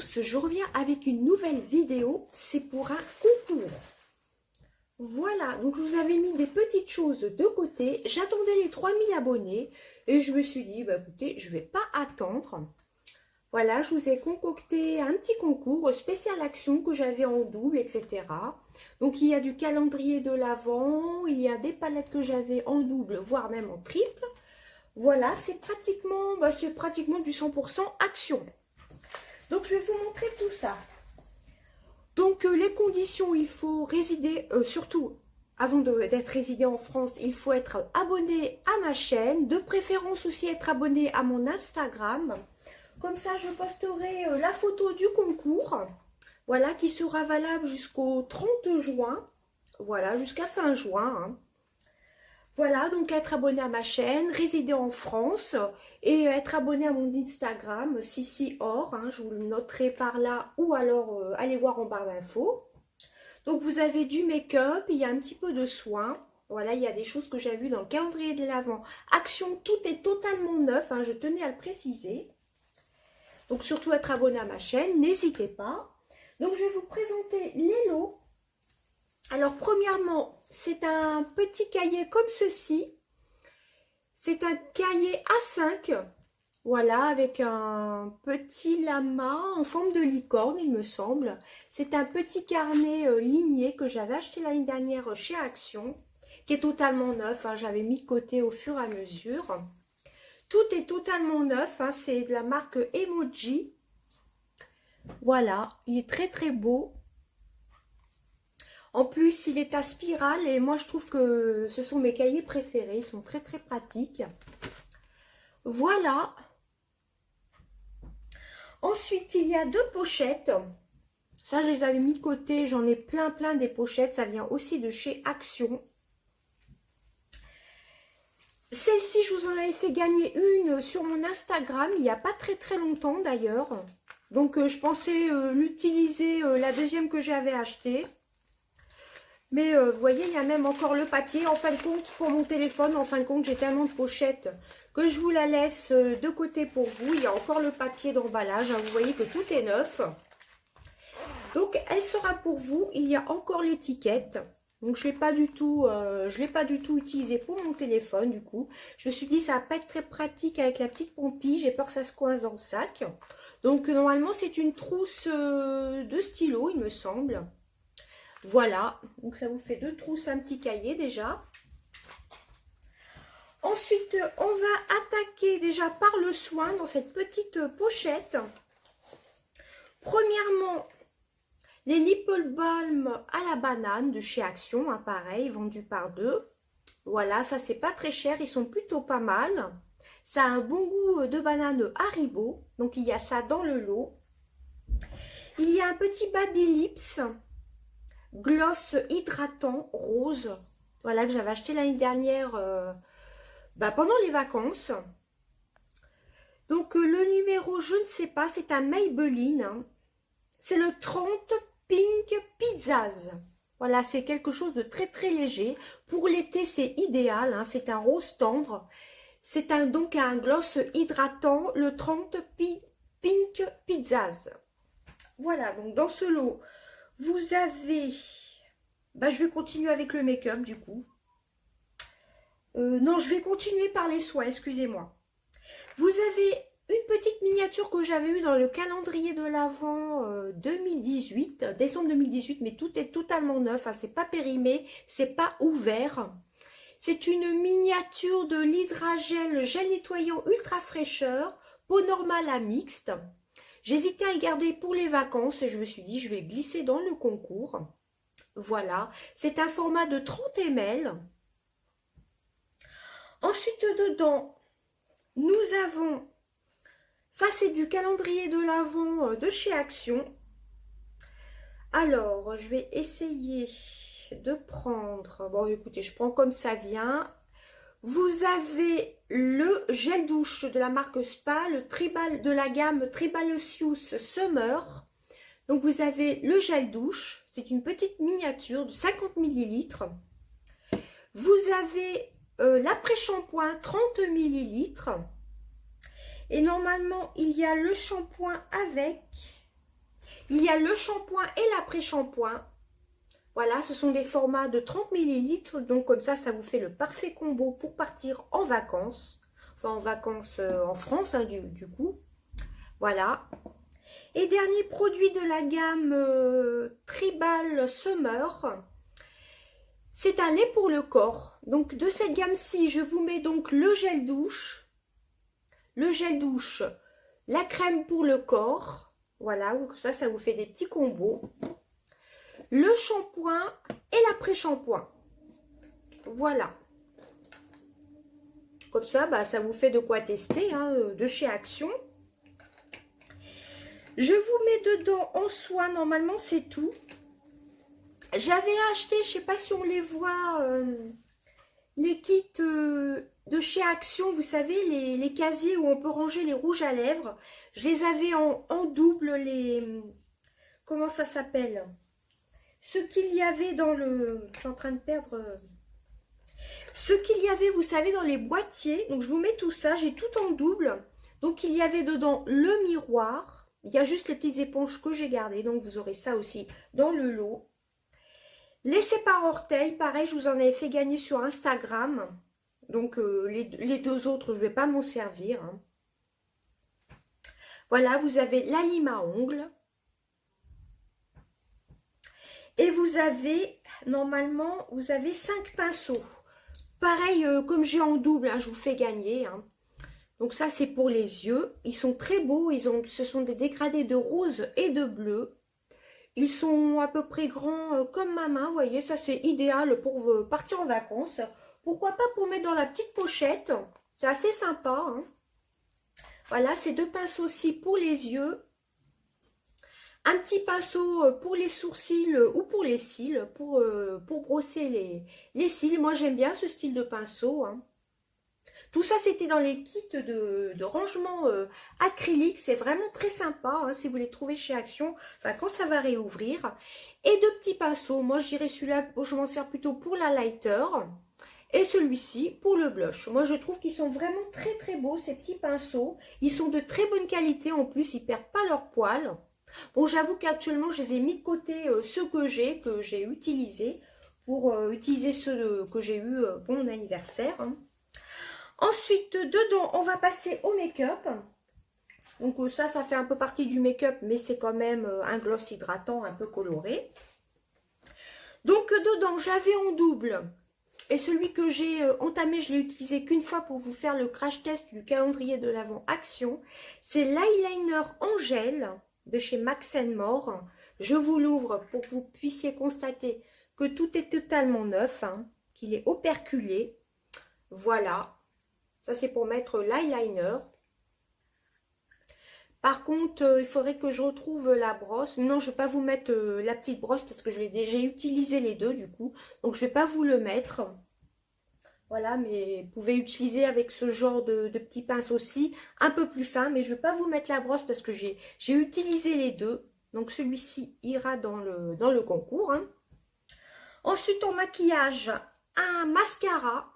tous, je reviens avec une nouvelle vidéo, c'est pour un concours. Voilà, donc je vous avais mis des petites choses de côté, j'attendais les 3000 abonnés et je me suis dit, bah écoutez, je ne vais pas attendre. Voilà, je vous ai concocté un petit concours spécial action que j'avais en double, etc. Donc il y a du calendrier de l'Avent, il y a des palettes que j'avais en double, voire même en triple. Voilà, c'est pratiquement du 100% action. Donc, je vais vous montrer tout ça. Donc, les conditions, il faut résider, surtout, avant d'être résidé en France, il faut être abonné à ma chaîne. De préférence aussi être abonné à mon Instagram. Comme ça, je posterai la photo du concours. Voilà, qui sera valable jusqu'au 30 juin. Voilà, jusqu'à fin juin, hein. Voilà, donc être abonné à ma chaîne, résider en France et être abonné à mon Instagram, Sissi Or, hein, je vous le noterai par là ou alors allez voir en barre d'infos. Donc vous avez du make-up, il y a un petit peu de soin. Voilà, il y a des choses que j'ai vues dans le calendrier de l'Avent. Action, tout est totalement neuf, hein, je tenais à le préciser. Donc surtout être abonné à ma chaîne, n'hésitez pas. Donc je vais vous présenter les lots. Alors premièrement, c'est un petit cahier comme ceci. C'est un cahier A5. Voilà, avec un petit lama en forme de licorne, il me semble. C'est un petit carnet ligné que j'avais acheté l'année dernière chez Action, qui est totalement neuf, hein, j'avais mis de côté au fur et à mesure. Tout est totalement neuf, hein, c'est de la marque Emoji. Voilà, il est très très beau. En plus, il est à spirale et moi, je trouve que ce sont mes cahiers préférés. Ils sont très, très pratiques. Voilà. Ensuite, il y a deux pochettes. Ça, je les avais mis de côté. J'en ai plein des pochettes. Ça vient aussi de chez Action. Celle-ci, je vous en avais fait gagner une sur mon Instagram. Il n'y a pas très longtemps d'ailleurs. Donc, je pensais l'utiliser, la deuxième que j'avais achetée. Mais vous voyez, il y a même encore le papier. En fin de compte, pour mon téléphone, en fin de compte, j'ai tellement de pochettes que je vous la laisse de côté pour vous. Il y a encore le papier d'emballage. Hein, vous voyez que tout est neuf. Donc, elle sera pour vous. Il y a encore l'étiquette. Donc, je ne l'ai pas du tout utilisée pour mon téléphone, du coup. Je me suis dit, ça va pas être très pratique avec la petite pompille. J'ai peur que ça se coince dans le sac. Donc, normalement, c'est une trousse de stylo, il me semble. Voilà, donc ça vous fait deux trousses, un petit cahier déjà. Ensuite, on va attaquer déjà par le soin dans cette petite pochette. Premièrement, les Lip Balm à la banane de chez Action, hein, pareil, vendus par deux. Voilà, ça c'est pas très cher, ils sont plutôt pas mal. Ça a un bon goût de banane Haribo, donc il y a ça dans le lot. Il y a un petit Baby Lips gloss hydratant rose, voilà, que j'avais acheté l'année dernière pendant les vacances. Donc le numéro, je ne sais pas, c'est un Maybelline, hein. C'est le 30 Pink Pizzazz. Voilà, c'est quelque chose de très léger. Pour l'été, c'est idéal, hein. C'est un rose tendre. C'est donc un gloss hydratant, le 30 Pink Pizzazz. Voilà, donc dans ce lot, vous avez, je vais continuer avec le make-up du coup. Non, je vais continuer par les soins, excusez-moi. Vous avez une petite miniature que j'avais eue dans le calendrier de l'Avent 2018, décembre 2018, mais tout est totalement neuf, hein, c'est pas périmé, c'est pas ouvert. C'est une miniature de l'Hydragel gel nettoyant ultra fraîcheur, peau normale à mixte. J'hésitais à le garder pour les vacances et je me suis dit, je vais glisser dans le concours. Voilà, c'est un format de 30 ml. Ensuite, dedans, nous avons, ça c'est du calendrier de l'Avent de chez Action. Alors, je vais essayer de prendre, bon écoutez, je prends comme ça vient. Vous avez le gel douche de la marque Spa, le Tribal de la gamme Tribalicious Summer. Donc vous avez le gel douche, c'est une petite miniature de 50 ml. Vous avez l'après-shampoing 30 ml. Et normalement, il y a le shampoing avec. Il y a le shampoing et l'après-shampoing. Voilà, ce sont des formats de 30 millilitres. Donc comme ça vous fait le parfait combo pour partir en vacances. Enfin en vacances en France hein, du coup. Voilà. Et dernier produit de la gamme Tribal Summer. C'est un lait pour le corps. Donc de cette gamme-ci, je vous mets donc le gel douche. Le gel douche, la crème pour le corps. Voilà, ça vous fait des petits combos. Le shampoing et l'après-shampoing. Voilà. Comme ça, ça vous fait de quoi tester hein, de chez Action. Je vous mets dedans en soie, normalement c'est tout. J'avais acheté, je ne sais pas si on les voit, les kits de chez Action, vous savez, les casiers où on peut ranger les rouges à lèvres. Je les avais en double, les... Comment ça s'appelle? Ce qu'il y avait dans le... Je suis en train de perdre... Ce qu'il y avait, vous savez, dans les boîtiers. Donc, je vous mets tout ça. J'ai tout en double. Donc, il y avait dedans le miroir. Il y a juste les petites éponges que j'ai gardées. Donc, vous aurez ça aussi dans le lot. Les sépare-orteils, pareil, je vous en avais fait gagner sur Instagram. Donc, les deux autres, je ne vais pas m'en servir. Hein. Voilà, vous avez la lime à ongles. Et vous avez, normalement, vous avez 5 pinceaux. Pareil, comme j'ai en double, hein, je vous fais gagner. Hein. Donc ça, c'est pour les yeux. Ils sont très beaux. Ce sont des dégradés de rose et de bleu. Ils sont à peu près grands comme ma main. Vous voyez, ça, c'est idéal pour partir en vacances. Pourquoi pas pour mettre dans la petite pochette. C'est assez sympa. Hein. Voilà, ces 2 pinceaux aussi pour les yeux. Un petit pinceau pour les sourcils ou pour les cils, pour brosser les cils. Moi, j'aime bien ce style de pinceau. Hein. Tout ça, c'était dans les kits de rangement acrylique. C'est vraiment très sympa hein, si vous les trouvez chez Action, enfin, quand ça va réouvrir. Et 2 petits pinceaux. Moi, je dirais celui-là, je m'en sers plutôt pour la lighter. Et celui-ci pour le blush. Moi, je trouve qu'ils sont vraiment très, très beaux, ces petits pinceaux. Ils sont de très bonne qualité. En plus, ils ne perdent pas leur poil. Bon, j'avoue qu'actuellement, je les ai mis de côté ceux que j'ai utilisés pour utiliser ceux que j'ai eu pour mon anniversaire. Hein. Ensuite, dedans, on va passer au make-up. Donc ça fait un peu partie du make-up, mais c'est quand même un gloss hydratant un peu coloré. Donc dedans, j'avais en double. Et celui que j'ai entamé, je l'ai utilisé qu'une fois pour vous faire le crash test du calendrier de l'Avent Action. C'est l'eyeliner en gel de chez Max More. Je vous l'ouvre pour que vous puissiez constater que tout est totalement neuf, hein, qu'il est operculé. Voilà, ça c'est pour mettre l'eyeliner. Par contre, il faudrait que je retrouve la brosse. Non, je ne vais pas vous mettre la petite brosse parce que j'ai déjà utilisé les deux du coup. Donc je ne vais pas vous le mettre. Voilà, mais vous pouvez utiliser avec ce genre de petits pinces aussi, un peu plus fin, mais je ne vais pas vous mettre la brosse parce que j'ai utilisé les deux. Donc celui-ci ira dans le concours. Hein. Ensuite, en maquillage, un mascara.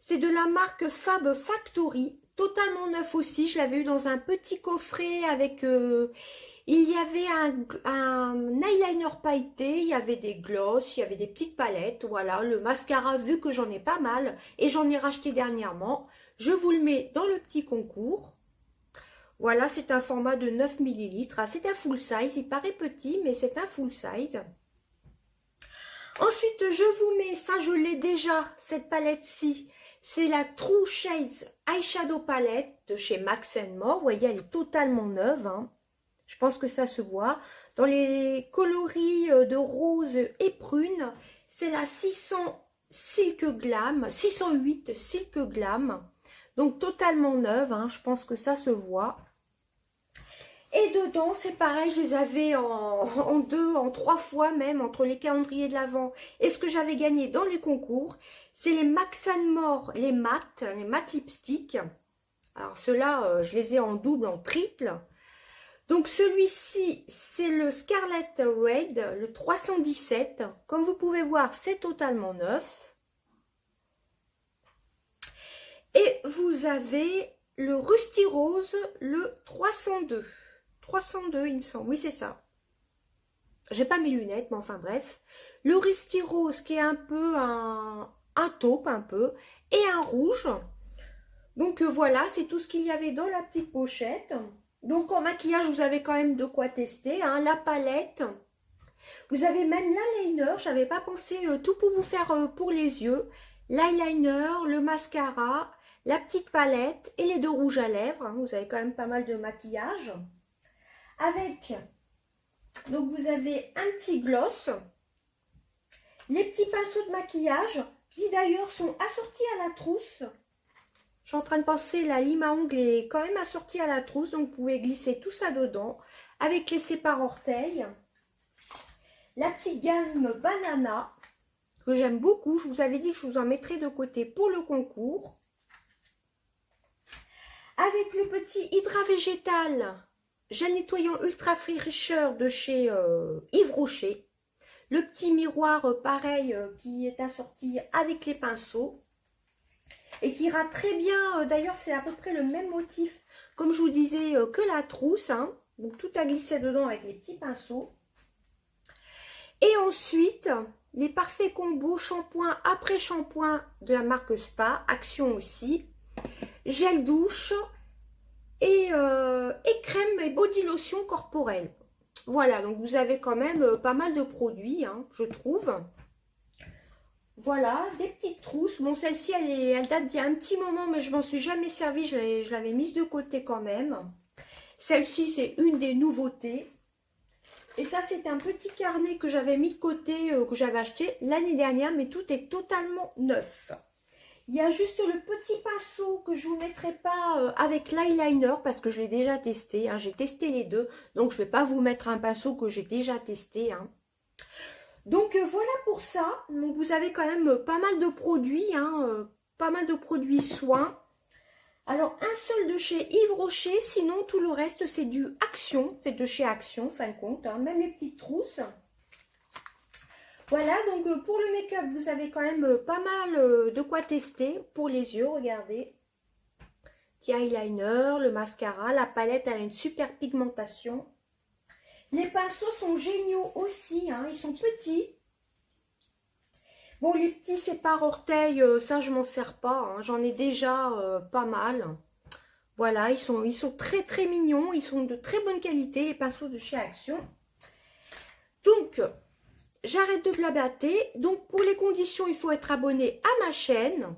C'est de la marque Fab Factory, totalement neuf aussi. Je l'avais eu dans un petit coffret avec... il y avait un eyeliner pailleté, il y avait des glosses, il y avait des petites palettes. Voilà, le mascara, vu que j'en ai pas mal et j'en ai racheté dernièrement, je vous le mets dans le petit concours. Voilà, c'est un format de 9 ml. Ah, c'est un full size, il paraît petit, mais c'est un full size. Ensuite, je vous mets, ça je l'ai déjà, cette palette-ci. C'est la True Shades Eyeshadow Palette de chez Max More. Vous voyez, elle est totalement neuve. Hein. Je pense que ça se voit. Dans les coloris de rose et prune, c'est la 600 Silk Glam, 608 Silk Glam. Donc totalement neuve, hein. Je pense que ça se voit. Et dedans, c'est pareil, je les avais en 2, en 3 fois même, entre les calendriers de l'Avent et ce que j'avais gagné dans les concours. C'est les Max More, les mat lipstick. Alors ceux-là, je les ai en double, en triple. Donc celui-ci, c'est le Scarlet Red, le 317. Comme vous pouvez voir, c'est totalement neuf. Et vous avez le Rusty Rose, le 302. 302, il me semble. Oui, c'est ça. J'ai pas mes lunettes, mais enfin bref. Le Risti Rose qui est un peu un taupe un peu. Et un rouge. Donc voilà, c'est tout ce qu'il y avait dans la petite pochette. Donc en maquillage, vous avez quand même de quoi tester. Hein, la palette. Vous avez même l'eyeliner. J'avais pas pensé tout pour vous faire pour les yeux. L'eyeliner, le mascara, la petite palette et les deux rouges à lèvres. Hein, vous avez quand même pas mal de maquillage. Avec, donc vous avez un petit gloss. Les petits pinceaux de maquillage qui d'ailleurs sont assortis à la trousse. Je suis en train de penser, la lime à ongles est quand même assortie à la trousse, donc vous pouvez glisser tout ça dedans avec les sépare-orteils. La petite gamme banana que j'aime beaucoup. Je vous avais dit que je vous en mettrai de côté pour le concours. Avec le petit Hydra Végétal gel nettoyant ultra fraîcheur de chez Yves Rocher. Le petit miroir pareil qui est assorti avec les pinceaux. Et qui ira très bien, d'ailleurs c'est à peu près le même motif, comme je vous disais, que la trousse. Hein. Donc tout a glissé dedans avec les petits pinceaux. Et ensuite, les parfaits combos shampoing après shampoing de la marque Spa, Action aussi. Gel douche et crème et body lotion corporelle. Voilà, donc vous avez quand même pas mal de produits, hein, je trouve. Voilà, des petites trousses. Bon, celle-ci, elle date d'il y a un petit moment, mais je m'en suis jamais servie. Je l'avais mise de côté quand même. Celle-ci, c'est une des nouveautés. Et ça, c'est un petit carnet que j'avais mis de côté, que j'avais acheté l'année dernière, mais tout est totalement neuf. Il y a juste le petit pinceau que je ne vous mettrai pas avec l'eyeliner parce que je l'ai déjà testé. Hein. J'ai testé les deux, donc je ne vais pas vous mettre un pinceau que j'ai déjà testé. Hein. Donc voilà pour ça. Donc, vous avez quand même pas mal de produits, hein, pas mal de produits soins. Alors un seul de chez Yves Rocher, sinon tout le reste c'est du Action, c'est de chez Action, fin de compte, hein, même les petites trousses. Voilà, donc pour le make-up, vous avez quand même pas mal de quoi tester pour les yeux, regardez. Petit eyeliner, le mascara, la palette, elle a une super pigmentation. Les pinceaux sont géniaux aussi, hein, ils sont petits. Bon, les petits sépare-orteils, ça je m'en sers pas, hein, j'en ai déjà pas mal. Voilà, ils sont très très mignons, ils sont de très bonne qualité, les pinceaux de chez Action. Donc, j'arrête de blablater. Donc, pour les conditions, il faut être abonné à ma chaîne.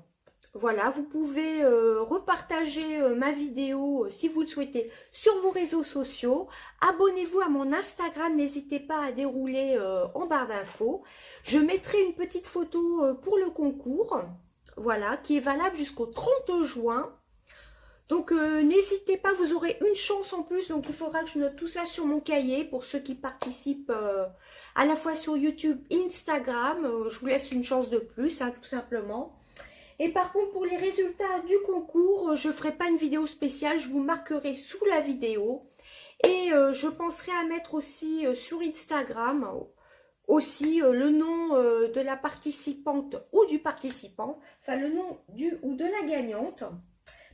Voilà, vous pouvez repartager ma vidéo si vous le souhaitez sur vos réseaux sociaux. Abonnez-vous à mon Instagram, n'hésitez pas à dérouler en barre d'infos. Je mettrai une petite photo pour le concours, voilà, qui est valable jusqu'au 30 juin. Donc n'hésitez pas, vous aurez une chance en plus, donc il faudra que je note tout ça sur mon cahier pour ceux qui participent à la fois sur YouTube et Instagram. Je vous laisse une chance de plus, hein, tout simplement. Et par contre, pour les résultats du concours, je ne ferai pas une vidéo spéciale, je vous marquerai sous la vidéo. Et je penserai à mettre aussi sur Instagram aussi le nom de la participante ou du participant, enfin le nom du ou de la gagnante.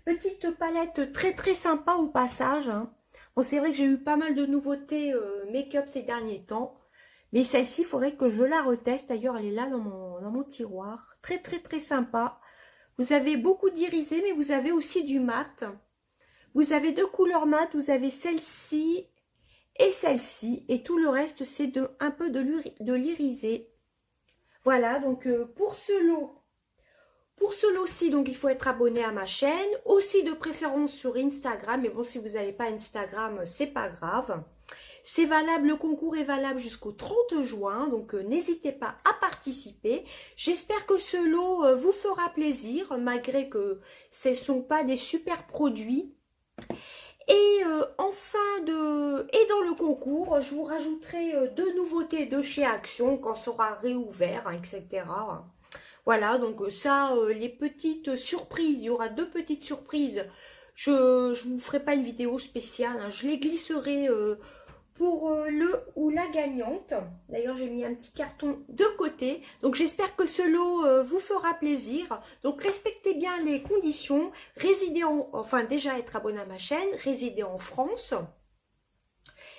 Petite palette très très sympa au passage. Hein. Bon, c'est vrai que j'ai eu pas mal de nouveautés make-up ces derniers temps. Mais celle-ci, il faudrait que je la reteste. D'ailleurs, elle est là dans mon tiroir. Très très très sympa. Vous avez beaucoup d'irisé, mais vous avez aussi du mat. Vous avez deux couleurs mat. Vous avez celle-ci et celle-ci. Et tout le reste, c'est un peu de l'irisé. Voilà, donc pour ce lot... Pour ce lot-ci, donc il faut être abonné à ma chaîne, aussi de préférence sur Instagram, mais bon, si vous n'avez pas Instagram, c'est pas grave. C'est valable, le concours est valable jusqu'au 30 juin, donc n'hésitez pas à participer. J'espère que ce lot vous fera plaisir, malgré que ce ne sont pas des super produits. Et et dans le concours, je vous rajouterai deux nouveautés de chez Action quand sera réouvert, etc. Voilà, donc ça, les petites surprises, il y aura deux petites surprises. Je ne vous ferai pas une vidéo spéciale, hein, je les glisserai pour le ou la gagnante. D'ailleurs, j'ai mis un petit carton de côté. Donc, j'espère que ce lot vous fera plaisir. Donc, respectez bien les conditions. Résidez enfin déjà être abonné à ma chaîne, résider en France.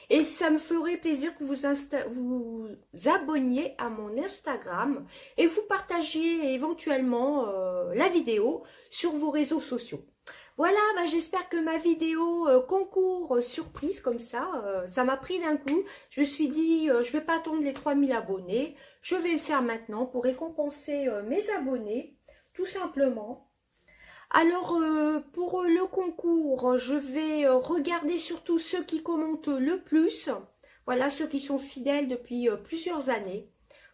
Et ça me ferait plaisir que vous abonniez à mon Instagram et vous partagiez éventuellement la vidéo sur vos réseaux sociaux. Voilà, bah, j'espère que ma vidéo concours surprise comme ça m'a pris d'un coup. Je me suis dit, je vais pas attendre les 3000 abonnés, je vais le faire maintenant pour récompenser mes abonnés, tout simplement. Alors, pour le concours, je vais regarder surtout ceux qui commentent le plus. Voilà, ceux qui sont fidèles depuis plusieurs années.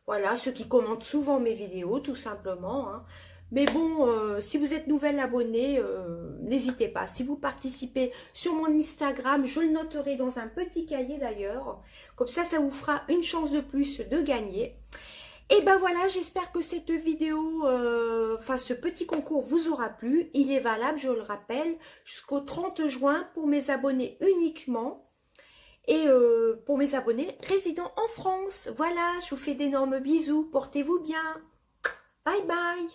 Voilà, ceux qui commentent souvent mes vidéos, tout simplement. Hein. Mais bon, si vous êtes nouvel abonné, n'hésitez pas. Si vous participez sur mon Instagram, je le noterai dans un petit cahier d'ailleurs. Comme ça vous fera une chance de plus de gagner. Et ben voilà, j'espère que cette vidéo, ce petit concours vous aura plu. Il est valable, je le rappelle, jusqu'au 30 juin pour mes abonnés uniquement. Et pour mes abonnés résidant en France. Voilà, je vous fais d'énormes bisous. Portez-vous bien. Bye bye.